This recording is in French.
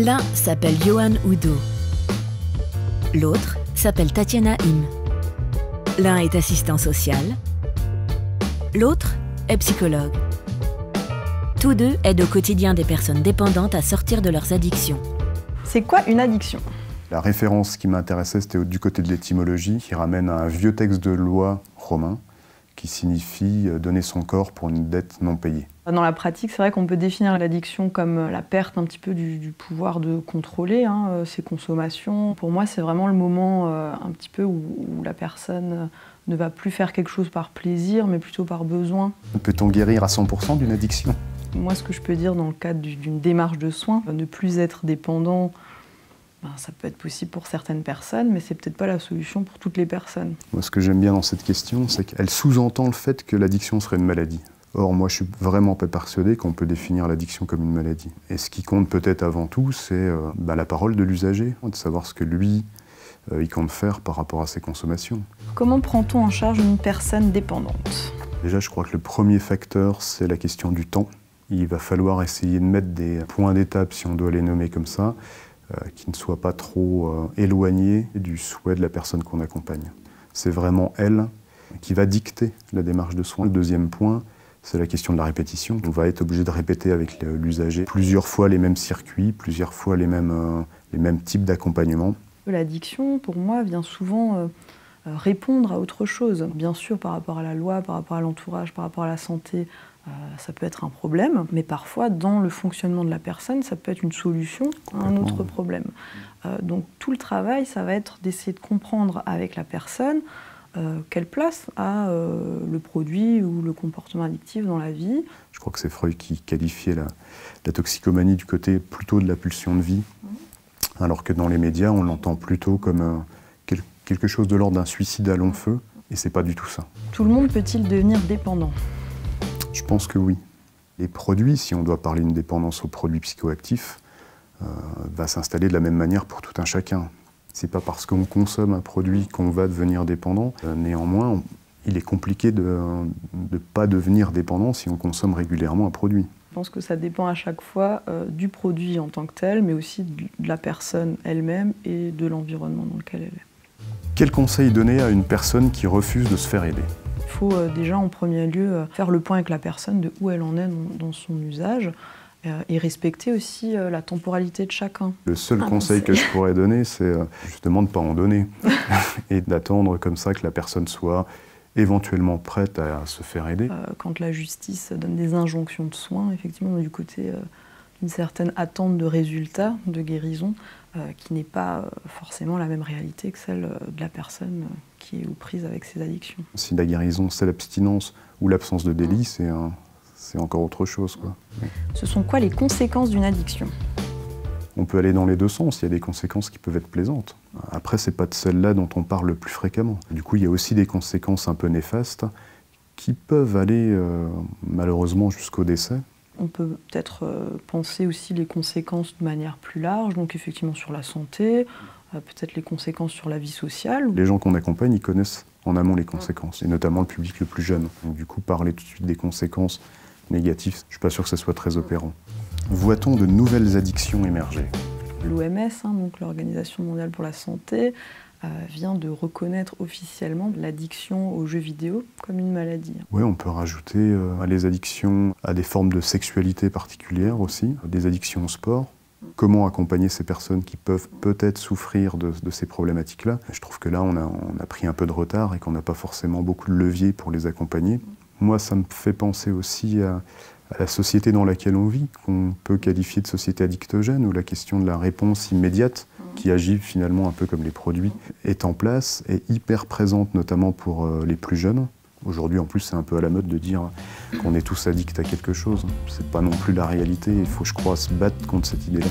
L'un s'appelle Johan Udo. L'autre s'appelle Tatiana Im. L'un est assistant social. L'autre est psychologue. Tous deux aident au quotidien des personnes dépendantes à sortir de leurs addictions. C'est quoi une addiction? La référence qui m'intéressait, c'était du côté de l'étymologie, qui ramène à un vieux texte de loi romain, qui signifie donner son corps pour une dette non payée. Dans la pratique, c'est vrai qu'on peut définir l'addiction comme la perte un petit peu du pouvoir de contrôler ses consommations. Pour moi, c'est vraiment le moment un petit peu où la personne ne va plus faire quelque chose par plaisir, mais plutôt par besoin. Peut-on guérir à 100% d'une addiction? Moi, ce que je peux dire dans le cadre d'une démarche de soins, ne plus être dépendant, ça peut être possible pour certaines personnes, mais c'est peut-être pas la solution pour toutes les personnes. Moi, ce que j'aime bien dans cette question, c'est qu'elle sous-entend le fait que l'addiction serait une maladie. Or, moi, je suis vraiment pas persuadé qu'on peut définir l'addiction comme une maladie. Et ce qui compte peut-être avant tout, c'est la parole de l'usager, de savoir ce que lui, il compte faire par rapport à ses consommations. Comment prend-on en charge une personne dépendante? Déjà, je crois que le premier facteur, c'est la question du temps. Il va falloir essayer de mettre des points d'étape, si on doit les nommer comme ça, qui ne soient pas trop éloignés du souhait de la personne qu'on accompagne. C'est vraiment elle qui va dicter la démarche de soins. Le deuxième point, c'est la question de la répétition. On va être obligé de répéter avec l'usager plusieurs fois les mêmes circuits, plusieurs fois les mêmes types d'accompagnement. L'addiction, pour moi, vient souvent répondre à autre chose. Bien sûr, par rapport à la loi, par rapport à l'entourage, par rapport à la santé, ça peut être un problème, mais parfois, dans le fonctionnement de la personne, ça peut être une solution à un autre problème. Donc tout le travail, ça va être d'essayer de comprendre avec la personne quelle place a le produit ou le comportement addictif dans la vie. Je crois que c'est Freud qui qualifiait la toxicomanie du côté plutôt de la pulsion de vie, alors que dans les médias, on l'entend plutôt comme quelque chose de l'ordre d'un suicide à long feu, et c'est pas du tout ça. Tout le monde peut-il devenir dépendant? Je pense que oui. Les produits, si on doit parler d'une dépendance aux produits psychoactifs, va s'installer de la même manière pour tout un chacun. C'est pas parce qu'on consomme un produit qu'on va devenir dépendant. Néanmoins, il est compliqué de ne pas devenir dépendant si on consomme régulièrement un produit. Je pense que ça dépend à chaque fois du produit en tant que tel, mais aussi de la personne elle-même et de l'environnement dans lequel elle est. Quel conseil donner à une personne qui refuse de se faire aider? Il faut déjà en premier lieu faire le point avec la personne de où elle en est dans son usage et respecter aussi la temporalité de chacun. Le seul conseil que je pourrais donner, c'est justement de ne pas en donner et d'attendre comme ça que la personne soit éventuellement prête à se faire aider. Quand la justice donne des injonctions de soins, effectivement, on est du côté d'une certaine attente de résultats, de guérison, qui n'est pas forcément la même réalité que celle de la personne qui est aux prises avec ses addictions. Si la guérison, c'est l'abstinence ou l'absence de délit, c'est encore autre chose, quoi. Ce sont quoi les conséquences d'une addiction? On peut aller dans les deux sens, il y a des conséquences qui peuvent être plaisantes. Après, c'est pas de celles-là dont on parle le plus fréquemment. Du coup, il y a aussi des conséquences un peu néfastes qui peuvent aller malheureusement jusqu'au décès. On peut peut-être penser aussi les conséquences de manière plus large, donc effectivement sur la santé, peut-être les conséquences sur la vie sociale. Les gens qu'on accompagne, ils connaissent en amont les conséquences, et notamment le public le plus jeune. Donc, du coup, parler tout de suite des conséquences négatives, je ne suis pas sûr que ce soit très opérant. Voit-on de nouvelles addictions émerger? L'OMS, donc l'Organisation mondiale pour la santé, vient de reconnaître officiellement l'addiction aux jeux vidéo comme une maladie. Oui, on peut rajouter les addictions à des formes de sexualité particulières aussi, des addictions au sport. Comment accompagner ces personnes qui peuvent peut-être souffrir de ces problématiques-là? Je trouve que là, on a pris un peu de retard et qu'on n'a pas forcément beaucoup de leviers pour les accompagner. Moi, ça me fait penser aussi à la société dans laquelle on vit, qu'on peut qualifier de société addictogène, où la question de la réponse immédiate, qui agit finalement un peu comme les produits, est en place, est hyper présente, notamment pour les plus jeunes. Aujourd'hui, en plus, c'est un peu à la mode de dire qu'on est tous addicts à quelque chose. C'est pas non plus la réalité, il faut, je crois, se battre contre cette idée-là.